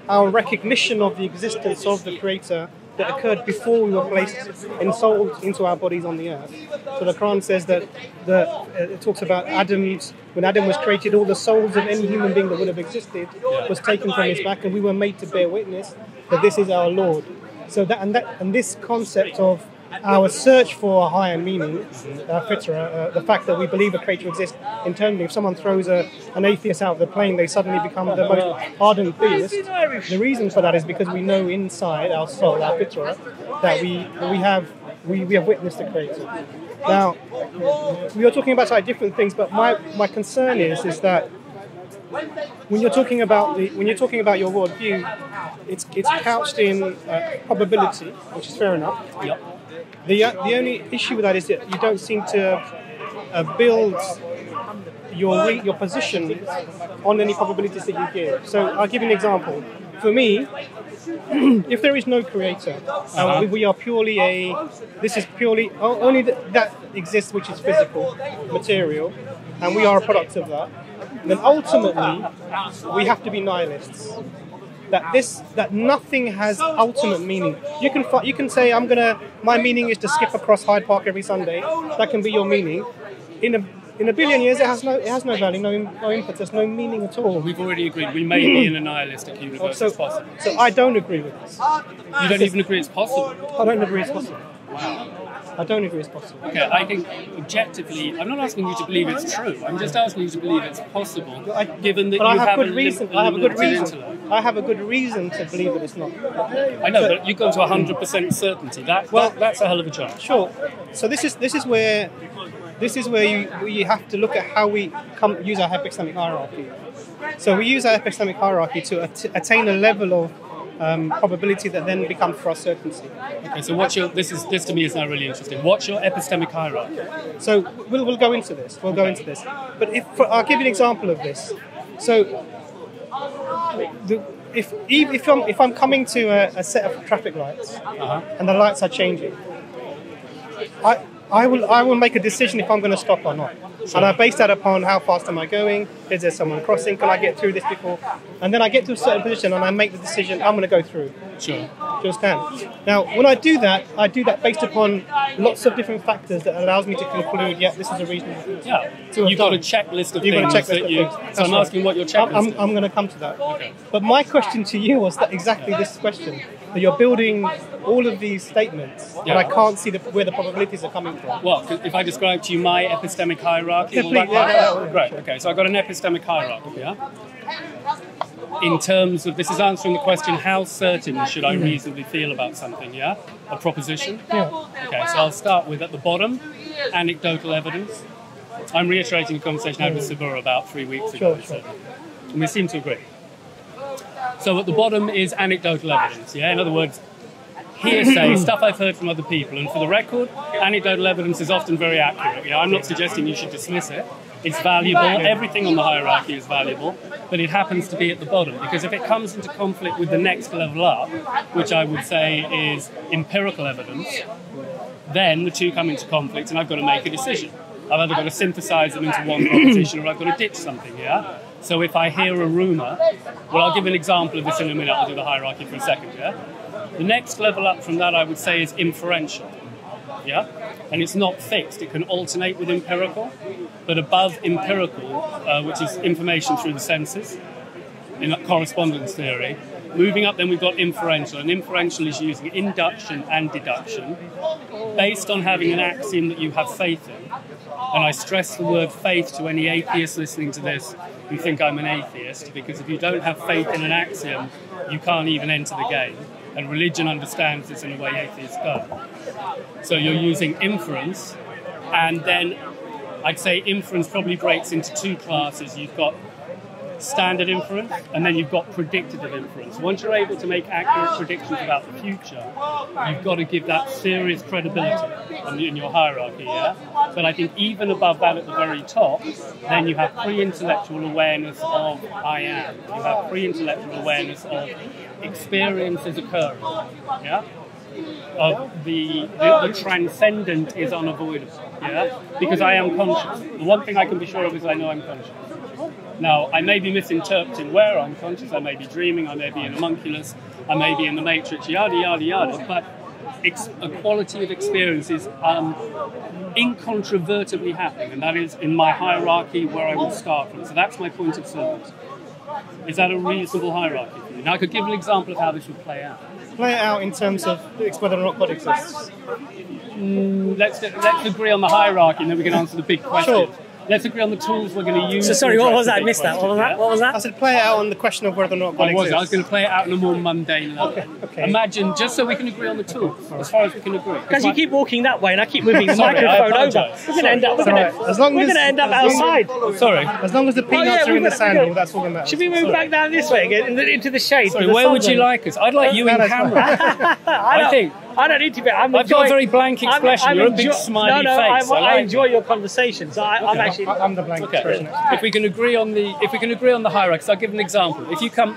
[SPEAKER 2] our recognition of the existence of the Creator that occurred before we were placed ensouled into our bodies on the earth. So the Quran says that it talks about when Adam was created, all the souls of any human being that would have existed was taken from his back, and we were made to bear witness that this is our Lord. So and this concept of our search for a higher meaning, Fitrah, the fact that we believe a creator exists internally. If someone throws an atheist out of the plane, they suddenly become the most ardent theist. The reason for that is because we know inside our soul, our Fitrah, that we have witnessed the creator. Now, we are talking about slightly different things, but my concern is that when you're talking about your worldview, it's couched in probability, which is fair enough.
[SPEAKER 1] Yep.
[SPEAKER 2] The only issue with that is that you don't seem to build your position on any probabilities that you give. So I'll give you an example. For me, if there is no creator, we are purely only that exists, which is physical, material, and we are a product of that. Then ultimately, we have to be nihilists. That nothing has ultimate meaning. You can say my meaning is to skip across Hyde Park every Sunday. That can be your meaning. In a billion years, it has no value, no impetus, no meaning at all.
[SPEAKER 1] We've already agreed we may be in a nihilistic universe. It's possible.
[SPEAKER 2] So I don't agree with this.
[SPEAKER 1] You don't even agree it's possible?
[SPEAKER 2] I don't agree it's possible.
[SPEAKER 1] Wow.
[SPEAKER 2] I don't agree it's possible.
[SPEAKER 1] Okay, I think objectively, I'm not asking you to believe it's true. I'm just asking you to believe it's possible, given that you have a limited intellect.
[SPEAKER 2] I have a good reason to believe that it's not.
[SPEAKER 1] I know, but you've gone to 100% certainty. That's a hell of a jump.
[SPEAKER 2] Sure. So this is where you have to look at how we use our epistemic hierarchy. So we use our epistemic hierarchy to attain a level of probability that then becomes for us certainty.
[SPEAKER 1] Okay, so this to me is now really interesting. What's your epistemic hierarchy?
[SPEAKER 2] So we'll go into this. But I'll give you an example of this. So if I'm coming to a set of traffic lights and the lights are changing, I will make a decision if I'm going to stop or not. Sure. And I base that upon how fast am I going? Is there someone crossing? Can I get through this before? And then I get to a certain position and I make the decision, I'm going to go through.
[SPEAKER 1] Sure.
[SPEAKER 2] Do you understand? Now, when I do that based upon lots of different factors that allows me to conclude, yeah, this is a reasonable thing.
[SPEAKER 1] Yeah. So you've got a checklist of things that you... So I'm asking what your checklist is.
[SPEAKER 2] I'm going to come to that.
[SPEAKER 1] Okay.
[SPEAKER 2] But my question to you was that exactly this question. That you're building all of these statements, and I can't see where the probabilities are coming from.
[SPEAKER 1] Well, if I describe to you my epistemic hierarchy, Great. Okay, so I've got an epistemic hierarchy. Yeah. In terms of, this is answering the question, how certain should I reasonably feel about something? Yeah, a proposition.
[SPEAKER 2] Yeah.
[SPEAKER 1] Okay, so I'll start with at the bottom, anecdotal evidence. I'm reiterating a conversation I had with Sabura about 3 weeks ago,
[SPEAKER 2] Sure.
[SPEAKER 1] And we seem to agree. So at the bottom is anecdotal evidence, yeah? In other words, hearsay, stuff I've heard from other people. And for the record, anecdotal evidence is often very accurate. Yeah? I'm not suggesting you should dismiss it. It's valuable. Everything on the hierarchy is valuable. But it happens to be at the bottom. Because if it comes into conflict with the next level up, which I would say is empirical evidence, then the two come into conflict and I've got to make a decision. I've either got to synthesize them into one proposition or I've got to ditch something, yeah? So if I hear a rumour, well, I'll give an example of this in a minute. I'll do the hierarchy for a second, yeah? The next level up from that, I would say, is inferential, yeah? And it's not fixed. It can alternate with empirical, but above empirical, which is information through the senses, in correspondence theory, moving up, then we've got inferential. And inferential is using induction and deduction based on having an axiom that you have faith in. And I stress the word faith to any atheist listening to this who think I'm an atheist, because if you don't have faith in an axiom, you can't even enter the game. And religion understands this in a way atheists don't. So you're using inference, and then I'd say inference probably breaks into two classes. You've got standard inference, and then you've got predictive inference. Once you're able to make accurate predictions about the future, you've got to give that serious credibility in your hierarchy, yeah? But I think even above that at the very top, then you have pre-intellectual awareness of I am. You have pre-intellectual awareness of experiences occurring, yeah? Of the transcendent is unavoidable, yeah? Because I am conscious. The one thing I can be sure of is I know I'm conscious. Now, I may be misinterpreting where I'm conscious, I may be dreaming, I may be in a homunculus, I may be in the matrix, yada, yada, yada, but a quality of experience is incontrovertibly happening, and that is in my hierarchy where I will start from. So that's my point of service. Is that a reasonable hierarchy for you? Now, I could give an example of how this would play out.
[SPEAKER 2] Play it out in terms of whether or not God exists.
[SPEAKER 1] Let's agree on the hierarchy, and then we can answer the big question.
[SPEAKER 2] Sure.
[SPEAKER 1] Let's agree on the tools we're going to use.
[SPEAKER 3] So sorry, what was that? I missed that. What was that?
[SPEAKER 2] I said play it out on the question of whether or not God exists.
[SPEAKER 1] I was going to play it out in a more mundane level.
[SPEAKER 2] Okay.
[SPEAKER 1] Imagine, just so we can agree on the tools, as far as we can agree.
[SPEAKER 3] Because you keep walking that way and I keep moving the microphone over. We're going to end up outside.
[SPEAKER 1] Sorry.
[SPEAKER 2] As long as the peanuts are in the sandal, that's all that matters.
[SPEAKER 3] Should we move back down this way again, into the shade?
[SPEAKER 1] Sorry, where would you like us? I'd like you in camera. I don't need to be. I've got a very blank expression. You're a big smiley face.
[SPEAKER 3] I enjoy your conversation. So I'm actually.
[SPEAKER 2] I'm the blank expression.
[SPEAKER 1] If we can agree on the hierarchy, so I'll give an example. If you come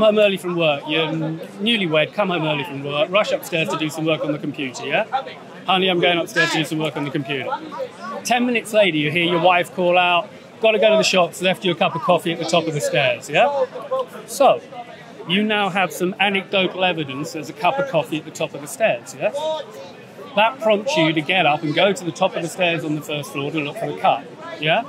[SPEAKER 1] home early from work, you're newlywed, come home early from work, rush upstairs to do some work on the computer, yeah? Honey, I'm going upstairs to do some work on the computer. 10 minutes later, you hear your wife call out, got to go to the shops, left you a cup of coffee at the top of the stairs, yeah? So, you now have some anecdotal evidence there's a cup of coffee at the top of the stairs, yes? That prompts you to get up and go to the top of the stairs on the first floor to look for the cup, yeah?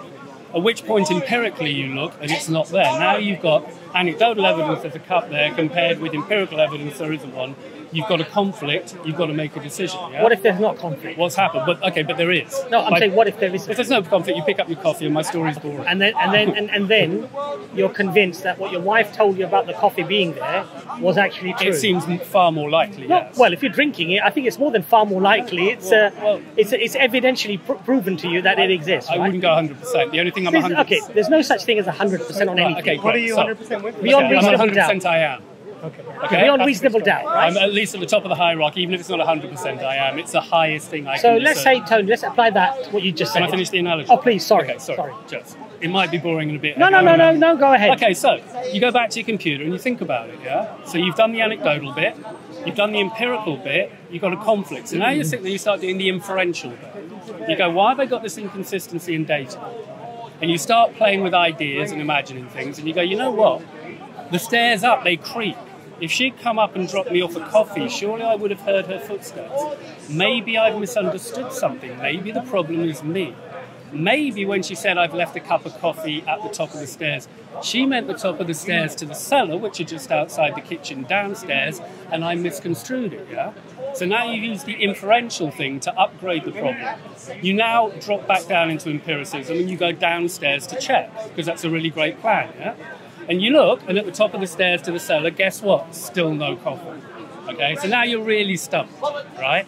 [SPEAKER 1] At which point, empirically, you look and it's not there. Now you've got anecdotal evidence there's a cup there compared with empirical evidence there isn't one. You've got a conflict, you've got to make a decision, yeah?
[SPEAKER 3] What if there's not conflict?
[SPEAKER 1] What's happened? But there is.
[SPEAKER 3] No, I'm saying what if there is.
[SPEAKER 1] If there's no conflict, you pick up your coffee and my story's boring.
[SPEAKER 3] And then you're convinced that what your wife told you about the coffee being there was actually true.
[SPEAKER 1] It seems far more likely, yes.
[SPEAKER 3] Well, if you're drinking it, I think it's more than far more likely. It's evidentially proven to you that it exists.
[SPEAKER 1] I wouldn't go 100%. The only thing I'm 100%.
[SPEAKER 3] Okay, there's no such thing as 100% on anything.
[SPEAKER 1] Okay,
[SPEAKER 2] what are you 100% with?
[SPEAKER 3] Beyond reasonable
[SPEAKER 1] 100%
[SPEAKER 3] doubt.
[SPEAKER 1] I am.
[SPEAKER 2] Okay.
[SPEAKER 3] Beyond reasonable doubt, right?
[SPEAKER 1] I'm at least at the top of the hierarchy, even if it's not 100% I am. It's the highest thing I can
[SPEAKER 3] So let's say, Tony, let's apply that to what you just said.
[SPEAKER 1] Can I finish the analogy?
[SPEAKER 3] Oh, please, sorry.
[SPEAKER 1] Okay, sorry. Just, it might be boring in a bit.
[SPEAKER 3] No, go ahead.
[SPEAKER 1] Okay, so you go back to your computer and you think about it, yeah? So you've done the anecdotal bit, You've done the empirical bit, you've got a conflict. So now you're sitting there, you start doing the inferential bit. You go, why have I got this inconsistency in data? And you start playing with ideas and imagining things, and you go, you know what? The stairs up, they creak. If she'd come up and dropped me off a coffee, surely I would have heard her footsteps. Maybe I've misunderstood something. Maybe the problem is me. Maybe when she said I've left a cup of coffee at the top of the stairs, she meant the top of the stairs to the cellar, which are just outside the kitchen downstairs, and I misconstrued it, yeah? So now you've used the inferential thing to upgrade the problem. You now drop back down into empiricism and you go downstairs to check, because that's a really great plan, yeah? And you look, and at the top of the stairs to the cellar, guess what? Still no coffee. Okay, so now you're really stumped, right?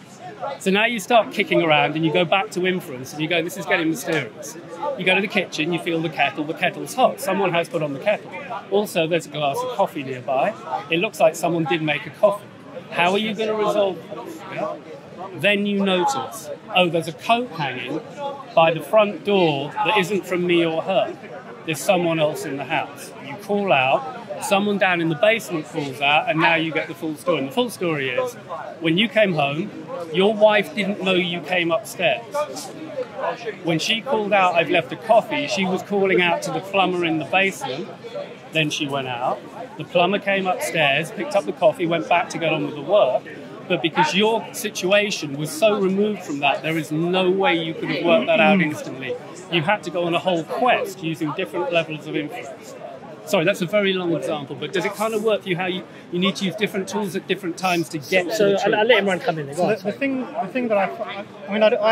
[SPEAKER 1] So now you start kicking around and you go back to inference and you go, this is getting mysterious. You go to the kitchen, you feel the kettle's hot. Someone has put on the kettle. Also, there's a glass of coffee nearby. It looks like someone did make a coffee. How are you going to resolve this? Yeah? Then you notice, oh, there's a coat hanging by the front door that isn't from me or her. There's someone else in the house. You call out, someone down in the basement calls out, and now you get the full story. And the full story is, when you came home, your wife didn't know you came upstairs. When she called out, I've left a coffee, she was calling out to the plumber in the basement. Then she went out. The plumber came upstairs, picked up the coffee, went back to get on with the work. But because your situation was so removed from that, there is no way you could have worked that out instantly. You had to go on a whole quest using different levels of inference. Sorry, that's a very long example, but does it kind of work for you how you need to use different tools at different times to get to the truth?
[SPEAKER 3] I'll let everyone come in.
[SPEAKER 2] So the thing that I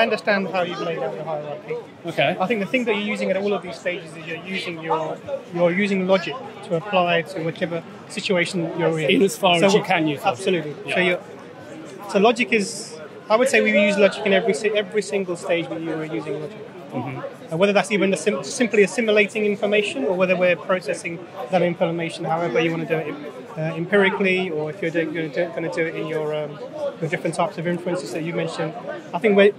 [SPEAKER 2] understand how you've laid out the hierarchy.
[SPEAKER 1] Okay.
[SPEAKER 2] I think the thing that you're using at all of these stages is you're using logic to apply to whichever situation you're in.
[SPEAKER 1] In as far as you can use logic.
[SPEAKER 2] Absolutely.
[SPEAKER 1] Yeah.
[SPEAKER 2] So logic is, I would say we use logic in every single stage where you're using logic. Mm-hmm. Whether that's even simply assimilating information, or whether we're processing that information, however you want to do it, empirically, or if you're going to do it in your different types of inferences that you mentioned. I think so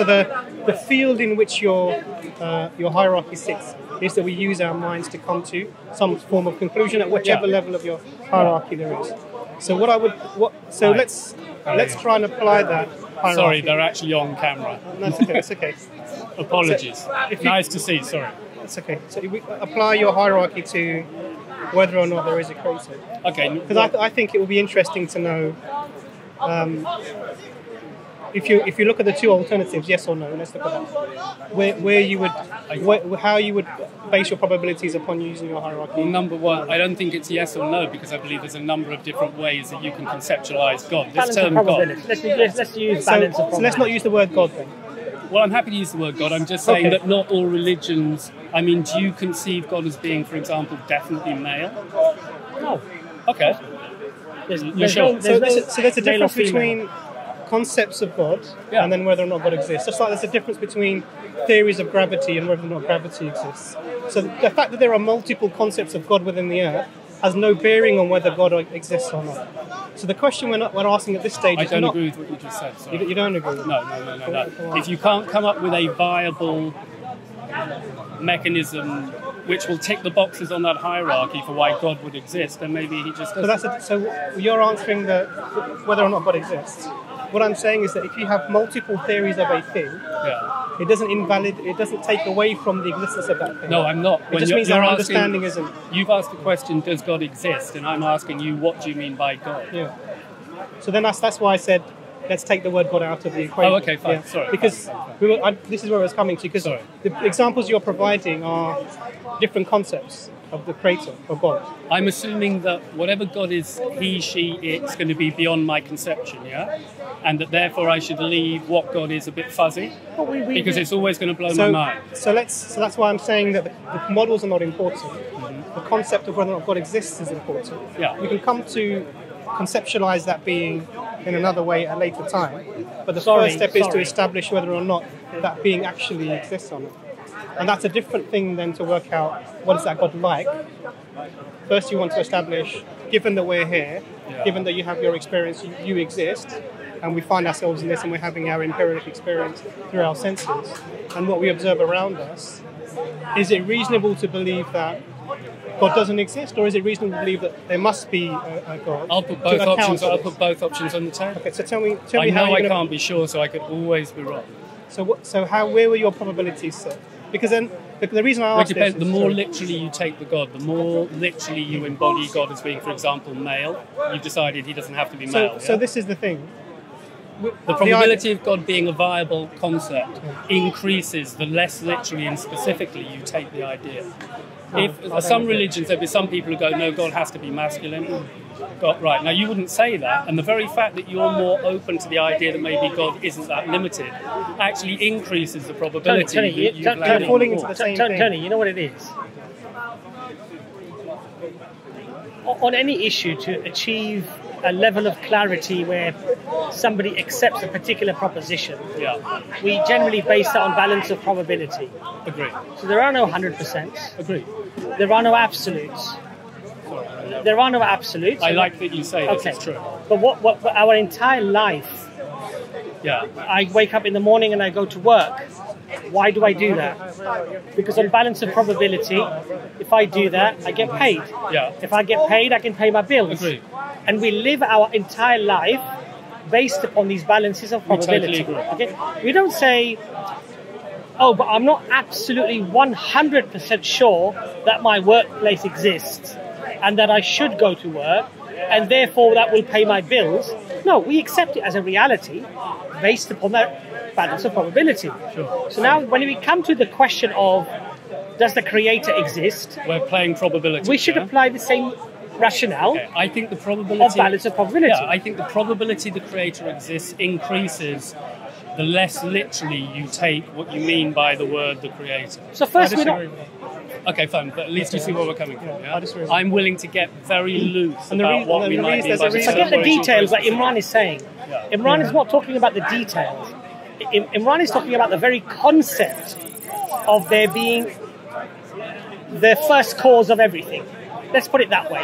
[SPEAKER 2] the field in which your hierarchy sits is that we use our minds to come to some form of conclusion at whichever level of your hierarchy there is. So let's try and apply that hierarchy.
[SPEAKER 1] Sorry, they're actually on camera.
[SPEAKER 2] That's okay. That's okay.
[SPEAKER 1] Apologies. Nice to see. Sorry.
[SPEAKER 2] That's okay. So if we apply your hierarchy to whether or not there is a creator.
[SPEAKER 1] Okay.
[SPEAKER 2] Because I think it would be interesting to know if you look at the two alternatives, yes or no. Let's look at that. How you would base your probabilities upon using your hierarchy.
[SPEAKER 1] Well, number one, I don't think it's yes or no, because I believe there's a number of different ways that you can conceptualize God. This term God.
[SPEAKER 3] Let's use balance of probability.
[SPEAKER 2] So let's not use the word God then.
[SPEAKER 1] Well, I'm happy to use the word God. I'm just saying that not all religions. I mean, do you conceive God as being, for example, definitely male?
[SPEAKER 3] No.
[SPEAKER 1] Okay.
[SPEAKER 3] There's
[SPEAKER 2] so there's a difference between concepts of God and then whether or not God exists. Just like there's a difference between theories of gravity and whether or not gravity exists. So the fact that there are multiple concepts of God within the earth has no bearing on whether God exists or not. So the question we're asking at this stage is
[SPEAKER 1] not... I don't agree with what you just said. Sorry.
[SPEAKER 2] You don't agree with
[SPEAKER 1] No. If you can't come up with a viable mechanism which will tick the boxes on that hierarchy for why God would exist, then maybe he just doesn't.
[SPEAKER 2] So you're answering whether or not God exists. What I'm saying is that if you have multiple theories of a thing, it doesn't take away from the existence of that thing.
[SPEAKER 1] No, I'm not.
[SPEAKER 2] It just means our understanding isn't.
[SPEAKER 1] You've asked the question, does God exist? And I'm asking you, what do you mean by God?
[SPEAKER 2] Yeah. So then that's why I said, let's take the word God out of the equation.
[SPEAKER 1] Oh, okay, fine. Yeah. Sorry.
[SPEAKER 2] Because this is where I was coming to, because the examples you're providing are different concepts of the creator, of God.
[SPEAKER 1] I'm assuming that whatever God is, he, she, it's going to be beyond my conception, yeah? And that therefore I should leave what God is a bit fuzzy, because it's always going to blow my mind.
[SPEAKER 2] So that's why I'm saying that the models are not important. Mm-hmm. The concept of whether or not God exists is important.
[SPEAKER 1] Yeah.
[SPEAKER 2] We can come to conceptualize that being in another way at a later time. But the first step is to establish whether or not that being actually exists or not. And that's a different thing than to work out what is that God like. First you want to establish, given that we're here, given that you have your experience, you exist, and we find ourselves in this and we're having our empirical experience through our senses and what we observe around us, is it reasonable to believe that God doesn't exist, or is it reasonable to believe that there must be a God?
[SPEAKER 1] I'll put
[SPEAKER 2] to
[SPEAKER 1] both
[SPEAKER 2] account
[SPEAKER 1] options.
[SPEAKER 2] for
[SPEAKER 1] I'll
[SPEAKER 2] this?
[SPEAKER 1] put both options on the table.
[SPEAKER 2] Okay, so tell me
[SPEAKER 1] I
[SPEAKER 2] how
[SPEAKER 1] know
[SPEAKER 2] you're
[SPEAKER 1] I
[SPEAKER 2] gonna-
[SPEAKER 1] can't be sure, so I could always be wrong.
[SPEAKER 2] So where were your probabilities set? Because then the reason I
[SPEAKER 1] It
[SPEAKER 2] asked
[SPEAKER 1] depends.
[SPEAKER 2] this
[SPEAKER 1] The
[SPEAKER 2] is,
[SPEAKER 1] more
[SPEAKER 2] sorry.
[SPEAKER 1] literally you take the God, the more literally you embody God as being, for example, male. You've decided he doesn't have to be male.
[SPEAKER 2] So
[SPEAKER 1] yeah?
[SPEAKER 2] this is the thing.
[SPEAKER 1] The probability of God being a viable concept increases the less literally and specifically you take the idea. If some religions, there'll be some people who go, no, God has to be masculine. God, right, now you wouldn't say that, and the very fact that you're more open to the idea that maybe God isn't that limited actually increases the probability
[SPEAKER 3] Tony,
[SPEAKER 1] that you've
[SPEAKER 3] Tony,
[SPEAKER 1] landed
[SPEAKER 2] you're falling into
[SPEAKER 1] more.
[SPEAKER 2] the same
[SPEAKER 3] Tony,
[SPEAKER 2] thing.
[SPEAKER 3] Tony, you know what it is? On any issue, to achieve a level of clarity where somebody accepts a particular proposition,
[SPEAKER 1] Yeah,
[SPEAKER 3] we generally base that on balance of probability.
[SPEAKER 1] agree.
[SPEAKER 3] So there are no 100%.
[SPEAKER 1] Agree.
[SPEAKER 3] There are no absolutes. There are no absolutes.
[SPEAKER 1] I like that you say this,
[SPEAKER 3] Okay.
[SPEAKER 1] it's true.
[SPEAKER 3] But what our entire life,
[SPEAKER 1] Yeah,
[SPEAKER 3] I wake up in the morning and I go to work. Why do I do that? Because on balance of probability, if I do that, I get paid.
[SPEAKER 1] yeah.
[SPEAKER 3] If I get paid, I can pay my bills.
[SPEAKER 1] Agreed.
[SPEAKER 3] And we live our entire life based upon these balances of probability.
[SPEAKER 1] totally agree.
[SPEAKER 3] Okay? We don't say, oh, but I'm not absolutely 100% sure that my workplace exists and that I should go to work and therefore that will pay my bills. No, we accept it as a reality based upon that balance of probability.
[SPEAKER 1] Sure.
[SPEAKER 3] So now when we come to the question of does the creator exist,
[SPEAKER 1] We're playing probability.
[SPEAKER 3] we should
[SPEAKER 1] yeah?
[SPEAKER 3] apply the same rationale
[SPEAKER 1] Okay, I think the probability
[SPEAKER 3] of balance of probability.
[SPEAKER 1] Yeah, I think the probability the creator exists increases the less literally you take what you mean by the word the creator.
[SPEAKER 3] So first we're not...
[SPEAKER 1] Okay, fine, but at least you see where we're coming from. Yeah?
[SPEAKER 2] I disagree.
[SPEAKER 1] I'm willing to get very loose
[SPEAKER 2] And the
[SPEAKER 1] about
[SPEAKER 2] reason-
[SPEAKER 1] what
[SPEAKER 2] and
[SPEAKER 1] we
[SPEAKER 2] the
[SPEAKER 1] might
[SPEAKER 2] reason-
[SPEAKER 1] mean by
[SPEAKER 2] there's a
[SPEAKER 1] the
[SPEAKER 2] reason-
[SPEAKER 3] Forget the
[SPEAKER 1] term
[SPEAKER 3] details like
[SPEAKER 1] specific.
[SPEAKER 3] Imran is saying.
[SPEAKER 1] Yeah.
[SPEAKER 3] Imran is not talking about the details. Imran is talking about the very concept of there being the first cause of everything. Let's put it that way.